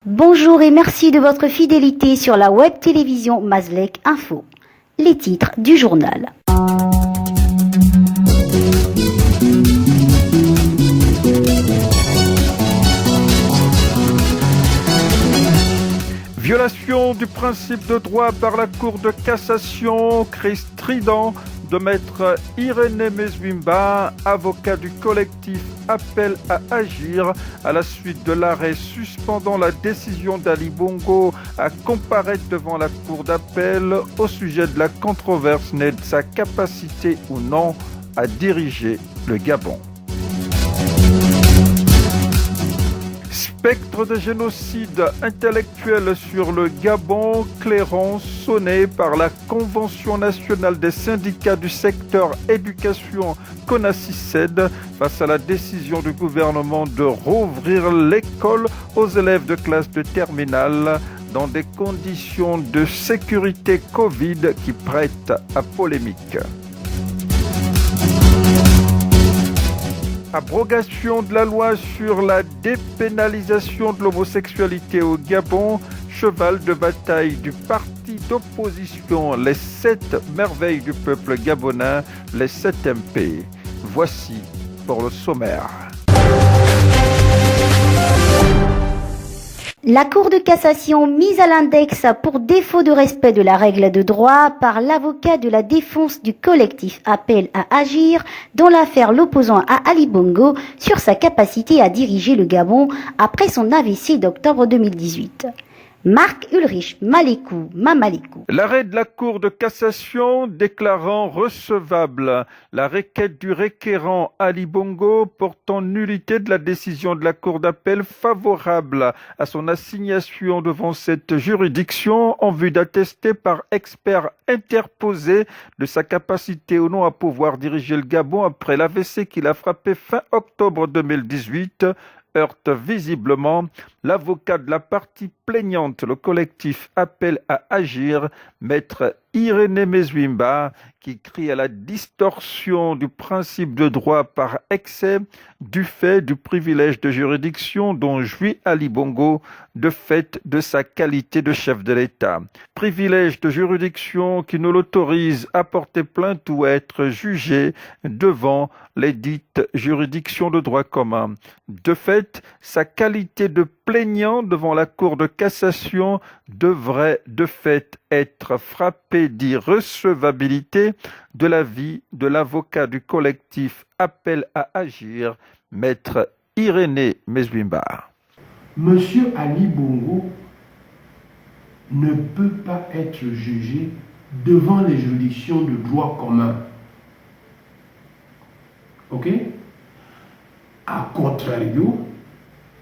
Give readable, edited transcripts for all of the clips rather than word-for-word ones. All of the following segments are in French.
Bonjour et merci de votre fidélité sur la web télévision Mazlek Info. Les titres du journal. Violation du principe de droit par la Cour de cassation, cri strident de maître Irénée Mezwimba, avocat du collectif appelle à agir à la suite de l'arrêt suspendant la décision d'Ali Bongo à comparaître devant la Cour d'appel au sujet de la controverse née de sa capacité ou non à diriger le Gabon. Spectre de génocide intellectuel sur le Gabon, clairon sonné par la Convention nationale des syndicats du secteur éducation CONACYCED face à la décision du gouvernement de rouvrir l'école aux élèves de classe de terminale dans des conditions de sécurité Covid qui prêtent à polémique. Abrogation de la loi sur la dépénalisation de l'homosexualité au Gabon, cheval de bataille du parti d'opposition, les 7 merveilles du peuple gabonais, les 7 MP. Voici pour le sommaire. La Cour de cassation mise à l'index pour défaut de respect de la règle de droit par l'avocat de la défense du collectif appelle à agir dans l'affaire l'opposant à Ali Bongo sur sa capacité à diriger le Gabon après son AVC d'octobre 2018. Marc Ulrich Mamalekou. L'arrêt de la Cour de cassation déclarant recevable la requête du requérant Ali Bongo portant nullité de la décision de la Cour d'appel favorable à son assignation devant cette juridiction en vue d'attester par expert interposé de sa capacité ou non à pouvoir diriger le Gabon après l'AVC qu'il a frappé fin octobre 2018 heurte visiblement l'avocat de la partie plaignante. Le collectif appelle à agir, maître Irénée Mezwimba, qui crie à la distorsion du principe de droit par excès du fait du privilège de juridiction dont jouit Ali Bongo de fait de sa qualité de chef de l'État. Privilège de juridiction qui ne l'autorise à porter plainte ou à être jugé devant les dites juridictions de droit commun. De fait, sa qualité de plaignant devant la Cour de cassation devrait de fait être frappée d'irrecevabilité de l'avis de l'avocat du collectif appelle à agir, maître Irénée Mezwimba. Monsieur Ali Bongo ne peut pas être jugé devant les juridictions de droit commun. Ok? A contrario,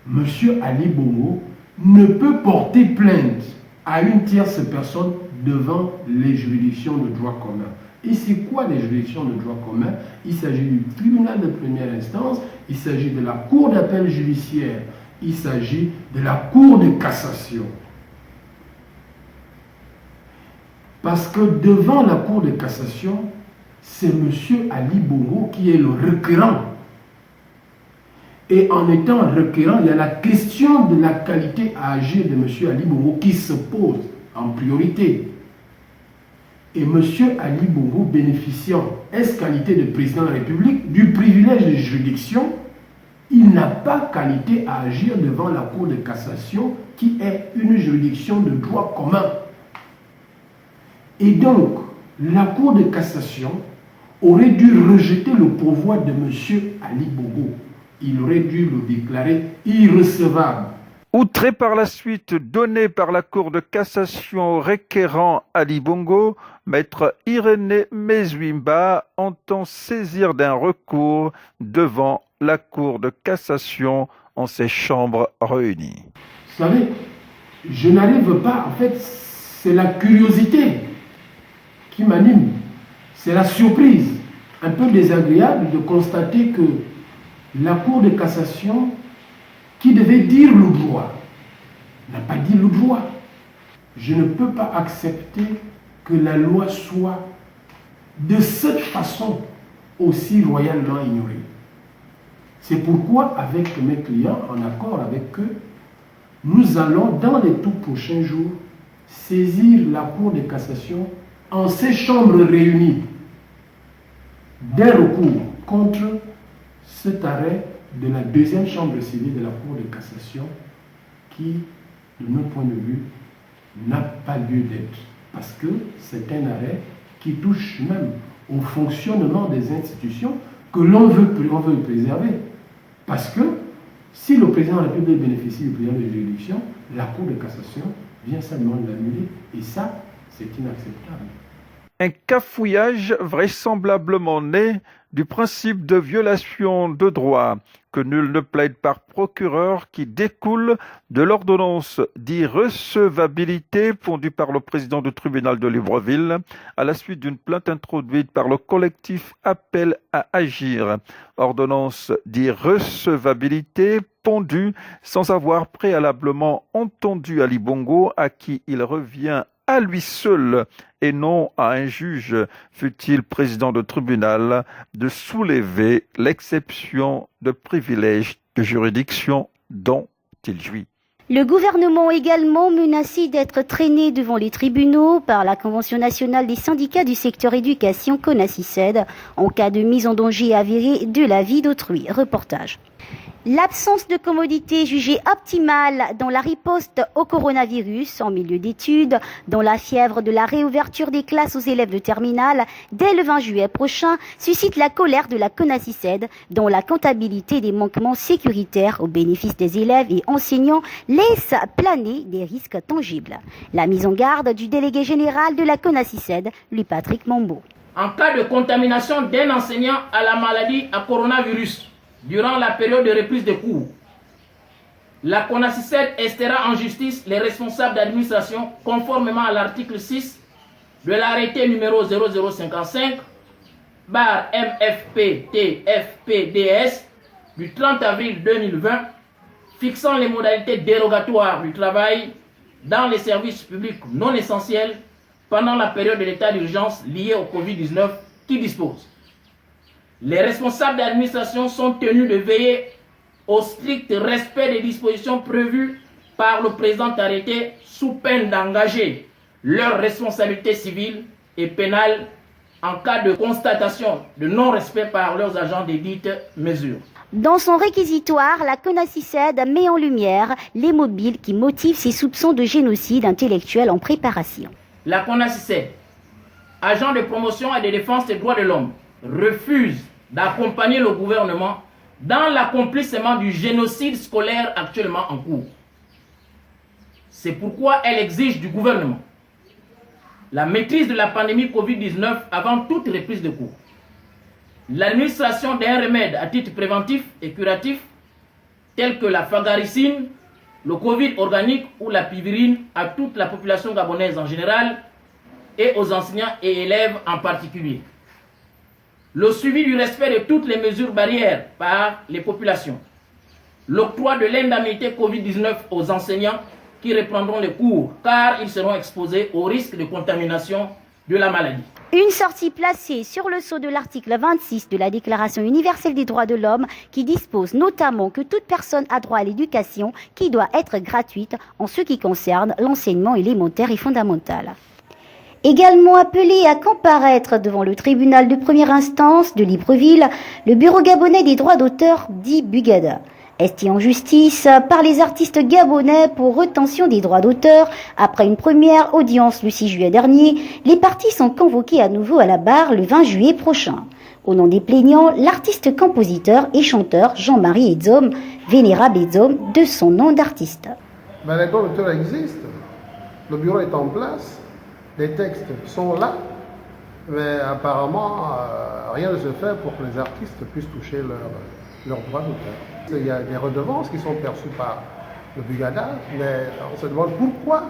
Monsieur Ali Bongo ne peut porter plainte à une tierce personne devant les juridictions de droit commun. Et c'est quoi les juridictions de droit commun? Il s'agit du tribunal de première instance, il s'agit de la cour d'appel judiciaire, il s'agit de la cour de cassation. Parce que devant la cour de cassation, c'est M. Ali Bongo qui est le requérant. Et en étant requérant, il y a la question de la qualité à agir de M. Ali Bongo qui se pose en priorité. Et M. Ali Bongo bénéficiant, est-ce qualité de président de la République, du privilège de juridiction, il n'a pas qualité à agir devant la Cour de cassation qui est une juridiction de droit commun. Et donc, la Cour de cassation aurait dû rejeter le pourvoi de M. Ali Bongo. Il aurait dû le déclarer irrecevable. Outré par la suite donnée par la Cour de cassation au requérant Ali Bongo, maître Irénée Mezwimba entend saisir d'un recours devant la Cour de cassation en ses chambres réunies. Vous savez, je n'arrive pas, en fait, c'est la curiosité qui m'anime. C'est la surprise, un peu désagréable de constater que la Cour de cassation, qui devait dire le droit, n'a pas dit le droit. Je ne peux pas accepter que la loi soit de cette façon aussi royalement ignorée. C'est pourquoi, avec mes clients, en accord avec eux, nous allons dans les tout prochains jours saisir la Cour de cassation en ces chambres réunies d'un recours contre cet arrêt de la deuxième chambre civile de la Cour de cassation qui, de notre point de vue, n'a pas lieu d'être. Parce que c'est un arrêt qui touche même au fonctionnement des institutions que l'on veut préserver. Parce que si le président de la République bénéficie du pouvoir de juridiction, la Cour de cassation vient simplement de l'annuler. Et ça, c'est inacceptable. Un cafouillage vraisemblablement né du principe de violation de droit que nul ne plaide par procureur qui découle de l'ordonnance d'irrecevabilité pondue par le président du tribunal de Libreville à la suite d'une plainte introduite par le collectif Appel à agir. Ordonnance d'irrecevabilité pondue sans avoir préalablement entendu Ali Bongo, à qui il revient à lui seul et non à un juge, fût-il président de tribunal, de soulever l'exception de privilège de juridiction dont il jouit. Le gouvernement également menacé d'être traîné devant les tribunaux par la Convention nationale des syndicats du secteur éducation CONACYCED en cas de mise en danger avérée de la vie d'autrui. Reportage. L'absence de commodité jugée optimale dans la riposte au coronavirus en milieu d'études, dans la fièvre de la réouverture des classes aux élèves de terminale dès le 20 juillet prochain, suscite la colère de la CONACYCED, dont la comptabilité des manquements sécuritaires au bénéfice des élèves et enseignants laisse planer des risques tangibles. La mise en garde du délégué général de la CONACYCED, Louis-Patrick Mambo. En cas de contamination d'un enseignant à la maladie à coronavirus, durant la période de reprise de cours, la CONACYCED estera en justice les responsables d'administration conformément à l'article 6 de l'arrêté numéro 0055/MFP-TFPDS du 30 avril 2020 fixant les modalités dérogatoires du travail dans les services publics non essentiels pendant la période de l'état d'urgence lié au Covid-19 qui dispose. Les responsables d'administration sont tenus de veiller au strict respect des dispositions prévues par le présent arrêté sous peine d'engager leurs responsabilités civiles et pénales en cas de constatation de non-respect par leurs agents des dites mesures. Dans son réquisitoire, la CONACYCED met en lumière les mobiles qui motivent ses soupçons de génocide intellectuel en préparation. La CONACYCED, agent de promotion et de défense des droits de l'homme, refuse d'accompagner le gouvernement dans l'accomplissement du génocide scolaire actuellement en cours. C'est pourquoi elle exige du gouvernement la maîtrise de la pandémie Covid-19 avant toute reprise de cours, l'administration d'un remède à titre préventif et curatif tel que la fagaricine, le Covid organique ou la pivirine à toute la population gabonaise en général et aux enseignants et élèves en particulier. Le suivi du respect de toutes les mesures barrières par les populations, l'octroi de l'indemnité Covid-19 aux enseignants qui reprendront les cours car ils seront exposés au risque de contamination de la maladie. Une sortie placée sur le sceau de l'article 26 de la Déclaration universelle des droits de l'homme qui dispose notamment que toute personne a droit à l'éducation qui doit être gratuite en ce qui concerne l'enseignement élémentaire et fondamental. Également appelé à comparaître devant le tribunal de première instance de Libreville, le Bureau gabonais des droits d'auteur dit Bugada. Estis en justice par les artistes gabonais pour retention des droits d'auteur. Après une première audience le 6 juillet dernier, les parties sont convoquées à nouveau à la barre le 20 juillet prochain. Au nom des plaignants, l'artiste compositeur et chanteur Jean-Marie Edzom, vénérable Edzom de son nom d'artiste. Les droits d'auteur existent, le bureau est en place. Les textes sont là, mais apparemment, rien ne se fait pour que les artistes puissent toucher leurs droits d'auteur. Il y a des redevances qui sont perçues par le Bugada, mais on se demande pourquoi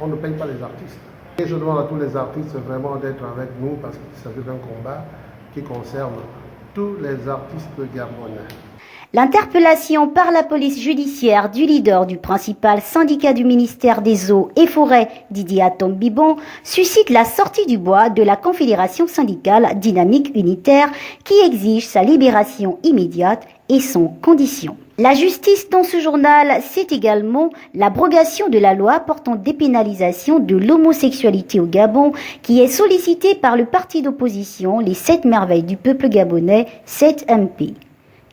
on ne paye pas les artistes. Et je demande à tous les artistes vraiment d'être avec nous parce qu'il s'agit d'un combat qui concerne tous les artistes gabonais. L'interpellation par la police judiciaire du leader du principal syndicat du ministère des Eaux et Forêts, Didier Atom-Bibon, suscite la sortie du bois de la Confédération syndicale dynamique unitaire qui exige sa libération immédiate et sans condition. La justice dans ce journal, c'est également l'abrogation de la loi portant dépénalisation de l'homosexualité au Gabon qui est sollicitée par le parti d'opposition, les 7 merveilles du peuple gabonais, 7MP.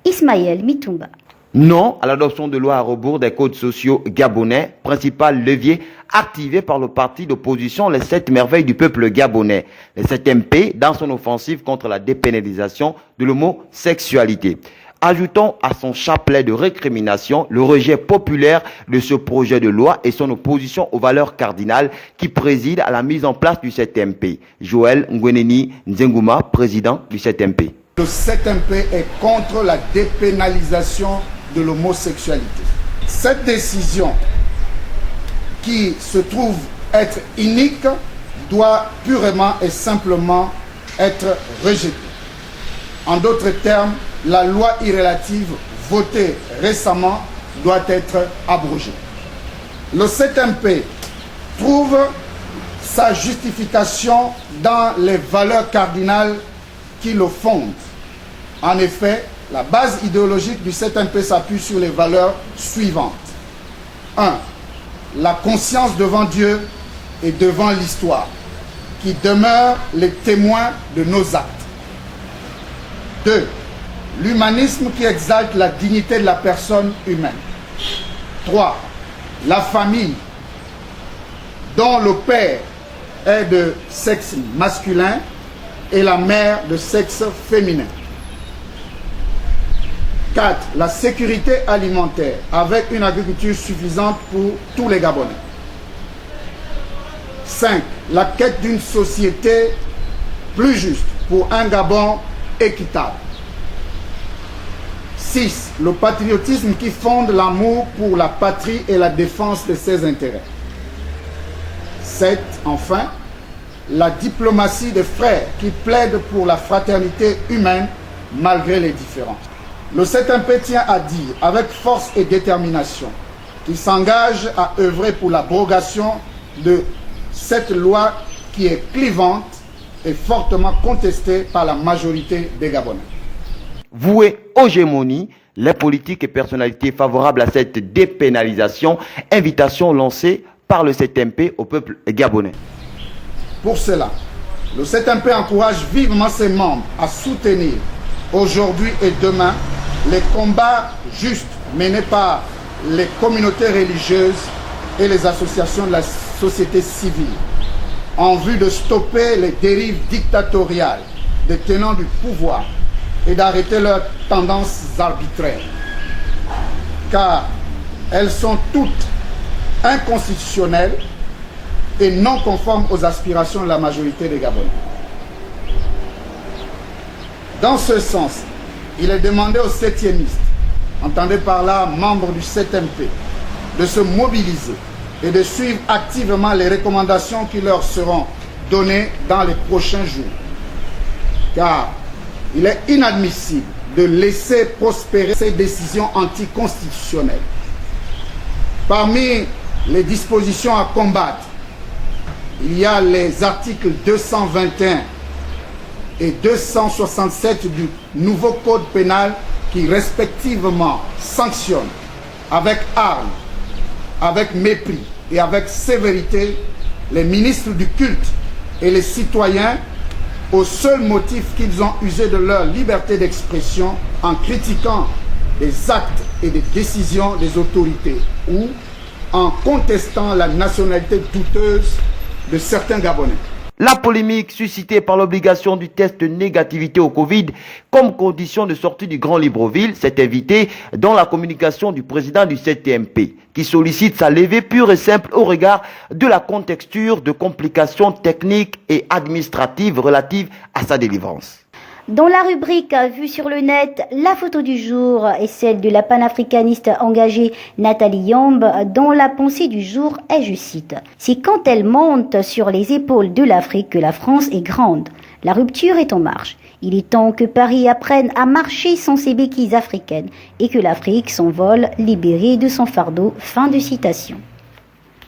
Ismaël Mitumba. Non à l'adoption de loi à rebours des codes sociaux gabonais, principal levier activé par le parti d'opposition les 7 merveilles du peuple gabonais, les 7MP, dans son offensive contre la dépénalisation de l'homosexualité. Ajoutons à son chapelet de récrimination le rejet populaire de ce projet de loi et son opposition aux valeurs cardinales qui président à la mise en place du 7MP. Joël Ngweneni Nzenguma, président du 7MP. Le 7MP est contre la dépénalisation de l'homosexualité. Cette décision, qui se trouve être unique, doit purement et simplement être rejetée. En d'autres termes, la loi irrélative votée récemment doit être abrogée. Le 7MP trouve sa justification dans les valeurs cardinales qui le fondent. En effet, la base idéologique du 7MP s'appuie sur les valeurs suivantes. 1. La conscience devant Dieu et devant l'histoire, qui demeurent les témoins de nos actes. 2. L'humanisme qui exalte la dignité de la personne humaine. 3. La famille, dont le père est de sexe masculin et la mère de sexe féminin. 4. La sécurité alimentaire, avec une agriculture suffisante pour tous les Gabonais. 5. La quête d'une société plus juste pour un Gabon équitable. 6. Le patriotisme qui fonde l'amour pour la patrie et la défense de ses intérêts. 7. Enfin, la diplomatie des frères qui plaide pour la fraternité humaine malgré les différences. Le 7MP tient à dire avec force et détermination qu'il s'engage à œuvrer pour l'abrogation de cette loi qui est clivante et fortement contestée par la majorité des Gabonais. Voué aux gémonies, les politiques et personnalités favorables à cette dépénalisation, invitation lancée par le 7MP au peuple gabonais. Pour cela, le 7MP encourage vivement ses membres à soutenir aujourd'hui et demain les combats justes menés par les communautés religieuses et les associations de la société civile en vue de stopper les dérives dictatoriales des tenants du pouvoir et d'arrêter leurs tendances arbitraires, car elles sont toutes inconstitutionnelles et non conformes aux aspirations de la majorité des Gabonais. Dans ce sens, il est demandé aux septiémistes, entendez par là membres du 7MP, de se mobiliser et de suivre activement les recommandations qui leur seront données dans les prochains jours. Car il est inadmissible de laisser prospérer ces décisions anticonstitutionnelles. Parmi les dispositions à combattre, il y a les articles 221 et 267 du nouveau code pénal qui respectivement sanctionnent avec armes, avec mépris et avec sévérité les ministres du culte et les citoyens au seul motif qu'ils ont usé de leur liberté d'expression en critiquant les actes et les décisions des autorités ou en contestant la nationalité douteuse de certains Gabonais. La polémique suscitée par l'obligation du test de négativité au Covid comme condition de sortie du Grand Libreville s'est invitée dans la communication du président du 7MP qui sollicite sa levée pure et simple au regard de la contexture de complications techniques et administratives relatives à sa délivrance. Dans la rubrique Vue sur le net, la photo du jour est celle de la panafricaniste engagée Nathalie Yamb, dont la pensée du jour est, je cite, « C'est quand elle monte sur les épaules de l'Afrique que la France est grande. La rupture est en marche. Il est temps que Paris apprenne à marcher sans ses béquilles africaines et que l'Afrique s'envole libérée de son fardeau. » Fin de citation.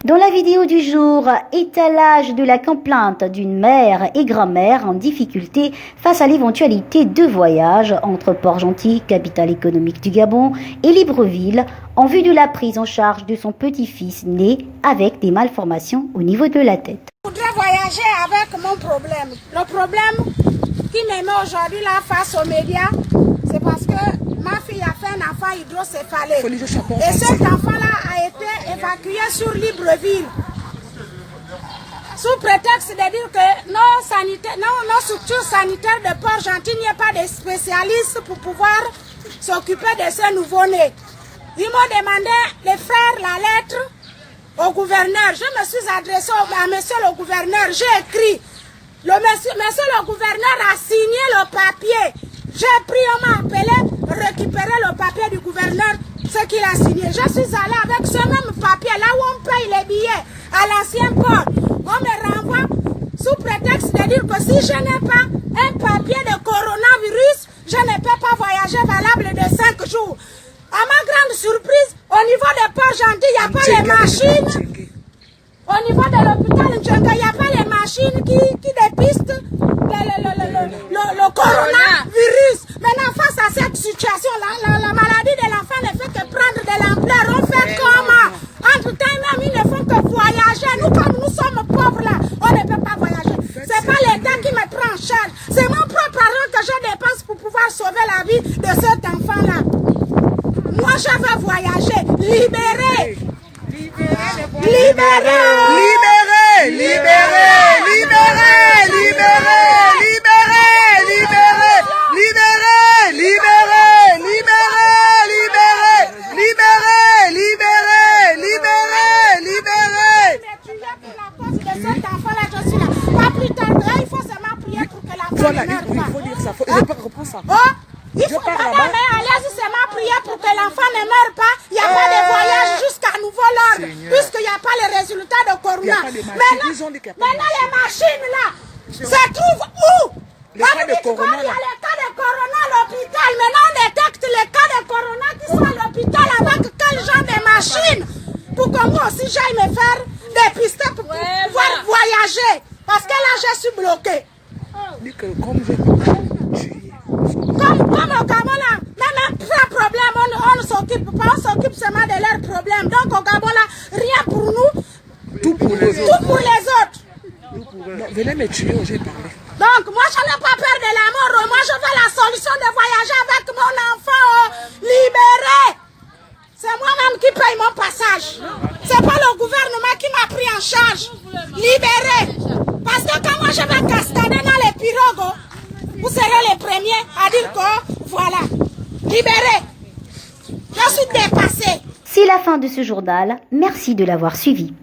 Dans la vidéo du jour, étalage de la complainte d'une mère et grand-mère en difficulté face à l'éventualité de voyage entre Port-Gentil, capitale économique du Gabon, et Libreville, en vue de la prise en charge de son petit-fils né avec des malformations au niveau de la tête. Je voudrais voyager avec mon problème. Le problème qui me met aujourd'hui là face aux médias, c'est parce que ma fille a fait un enfant hydrocéphalé. Et cet enfant-là a été évacué sur Libreville. Sous prétexte de dire que nos structures sanitaires de Port-Gentil, il n'y a pas de spécialistes pour pouvoir s'occuper de ce nouveau-né. Ils m'ont demandé de faire la lettre au gouverneur. Je me suis adressée à monsieur le gouverneur. J'ai écrit. Monsieur le gouverneur a signé le papier. J'ai pris, on m'a appelé, récupérer le papier du gouverneur, ce qu'il a signé. Je suis allée avec ce même papier, là où on paye les billets, à l'ancien port. On me renvoie sous prétexte de dire que si je n'ai pas un papier de coronavirus, je ne peux pas voyager valable de 5 jours. À ma grande surprise, au niveau de Port-Gentil, il n'y a pas les machines. Au niveau de l'hôpital Ndjenga, il n'y a pas les machines qui dépistent le coronavirus. Maintenant, face à cette situation, la maladie de l'enfant ne fait que prendre de l'ampleur. On fait comment? Entre-temps, même, ils ne font que voyager. Nous, comme nous sommes pauvres là, on ne peut pas voyager. C'est pas l'État qui me prend en charge. C'est mon propre argent que je dépense pour pouvoir sauver la vie de cet enfant-là. Moi, je veux voyager. Libérer. Libérer. Libérer. Libérer. Libérer. Libérer. Libérer. Libérer. Libérer. Libérer. Libérer. Libérer. Libérer. Libérer. Libérer. De cet enfant-là, je suis là. Pas plus tard, il faut seulement prier pour que l'enfant ne meure pas. Il faut dire ça. Je reprends ça. Il faut allez-y seulement prier pour que l'enfant ne meure pas. Il n'y a pas de voyage jusqu'à nouveau ordre, puisqu'il n'y a pas les résultats de corona. Maintenant, les machines là se trouvent où? Il y a les cas de corona à l'hôpital. Maintenant, on détecte les cas de corona qui sont à l'hôpital avec quel genre de machines pour que moi aussi j'aille me faire dépister pour pouvoir voyager. Parce que là, je suis bloquée. Comme au Gabon là, même un problème, on ne s'occupe pas, on s'occupe seulement de leurs problèmes. Donc au Gabon là, rien pour nous, tout pour les autres. Tout pour les autres. Venez me tuer, j'ai parlé. Donc moi je n'ai pas peur de la mort, moi je veux la solution de voyager avec mon enfant libéré. C'est moi-même qui paye mon passage. C'est pas le gouvernement qui m'a pris en charge. Libéré. Parce que quand moi je vais cascader dans les pirogues, vous serez les premiers à dire que voilà, libéré. Je suis dépassé. C'est la fin de ce journal. Merci de l'avoir suivi.